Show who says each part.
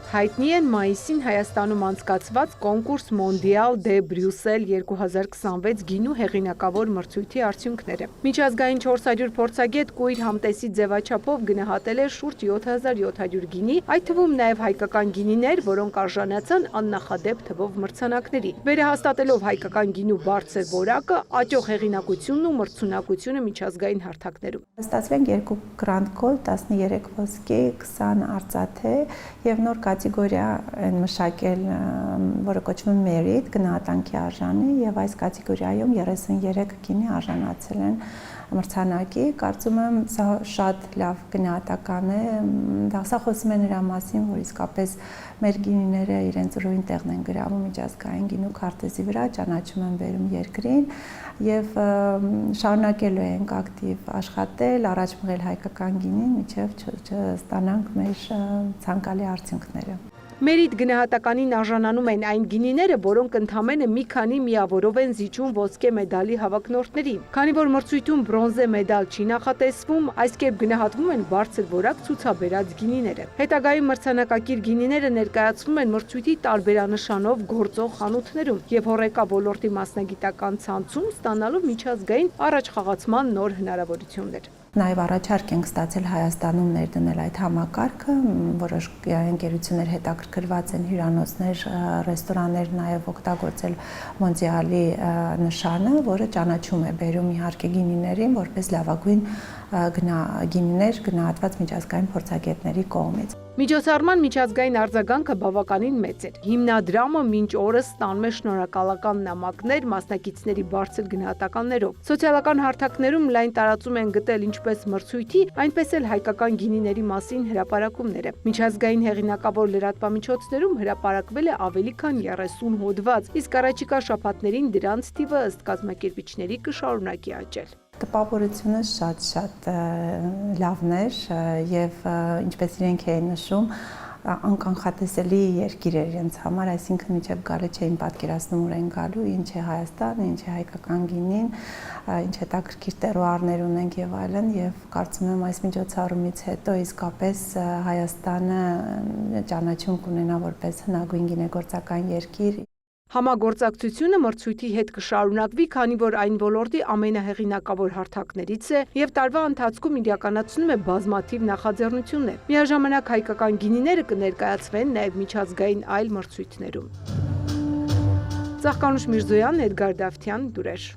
Speaker 1: Հայտնի են մայիսին Հայաստանում անցկացված կոնկուրս Մոնդիալ դե Բրյուսել 2026 գինու հեղինակավոր մրցույթի արդյունքները։ Միջազգային 400 փորձագետ կույր համտեսի ձևաչափով գնահատել է շուրջ 7700 գինի, այդ թվում նաև հայկական գինիներ, որոնք արժանացան աննախադեպ թվով մրցանակների։ Վերահաստատելով հայկական գինու բարձր որակը, աճող հեղինակությունն ու մրցունակությունը միջազգային հարթակներում։
Speaker 2: Ստացվենք 2 Grand Gold, 13 ոսկե, 20 արծաթե եւ նոր կատեգորիա են մշակել, որը կոչվում է Merit, գնահատանքի արժանի, եւ այս կատեգորիայում 33 գինի արժանացել են մրցանակի։ Կարծում եմ սա շատ լավ գնահատական է, սա խոսում է նրա մասին, որ իսկապես մեր գինիները իրենց ուրույն տեղն են գրավում միջազգային գինու քարտեզի վրա, ճանաչում են բերում երկրին եւ շարունակելու ենք ակտիվ աշխատել, առաջ մղել հայկական գինին, մինչեւ չստանանք մեր ցանկալի արդյունքները։
Speaker 1: Merit գնահատականին արժանանում են այն գինիները, որոնք ընդամենը մի քանի միավորով են զիջում ոսկե մեդալի հավակնորդներին։ Քանի որ մրցույթում բրոնզե մեդալ չի նախատեսվում, այս կերպ գնահատվում են բարձր որակ ցուցաբերած գինիները։ Հետագայում մրցանակակիր գինիները ներկայացվում են մրցույթի տարբերանշանով գործող խանութներում եւ հոռեկա ոլորտի մասնագիտական ցանցում ստանալով միջազգային առաջխաղացման նոր հնարավորություններ։
Speaker 2: Նաև առաջարկ ենք ստացել Հայաստանում ներդնել այդ համակարգը, որոշ ընկերություններ հետաքրքրված են հյուրանոցներ, ռեստորաններ նաև օգտագործել Մոնդիալի նշանը, որը ճանաչում է բերում իհարկե գինիներին, որպես լավագույն գինիներ գնահատված միջազգային փորձագետների կողմից։
Speaker 1: Միջոցառման միջազգային արձագանքը բավականին մեծ էր։ Հիմնադրամը մինչ օրս ստանում է շնորհակալական նամակներ մասնակիցների բարձր գնահատականներով։ Սոցիալական հարթակներում լայն տարածում են գտել ինչպես մրցույթի, այնպես էլ հայկական գինիների մասին հրապարակումները։ Միջազգային հեղինակավոր լրատվամիջոցներում հրապարակվել է ավելի քան 30 հոդված, իսկ առաջիկա շաբաթներին դրանց թիվը ըստ կազմակերպիչների կշարունակի աճել։
Speaker 2: Տպավորությունը շատ լավն էր եւ ինչպես իրենք էին նշում, անկանխատեսելի երկիր էր իրենց համար, այսինքն մինչև գալը չէին պատկերացնում ուր են գալու, ինչ է Հայաստանը, ինչ է հայկական գինին, ինչ հետաքրքիր տերուարներ ունենք եւ այլն, եւ կարծում եմ այս միջոցառումից հետո իսկապես Հայաստանը ճանաչում կունենա որպես հնագույն գինեգործական երկիր։
Speaker 1: Համագործակցությունը մրցույթի հետ կշարունակվի, քանի որ այն ոլորտի ամենահեղինակավոր հարթակներից է եւ տարվա ընթացքում իրականացնում է բազմաթիվ նախաձեռնություններ։ Միաժամանակ հայկական գինիները կներկայացվեն նաեւ միջազգային այլ մրցույթներում։ Ծաղկանուշ Միրզոյան, Էդգար Դավթյան, Դուրեշ։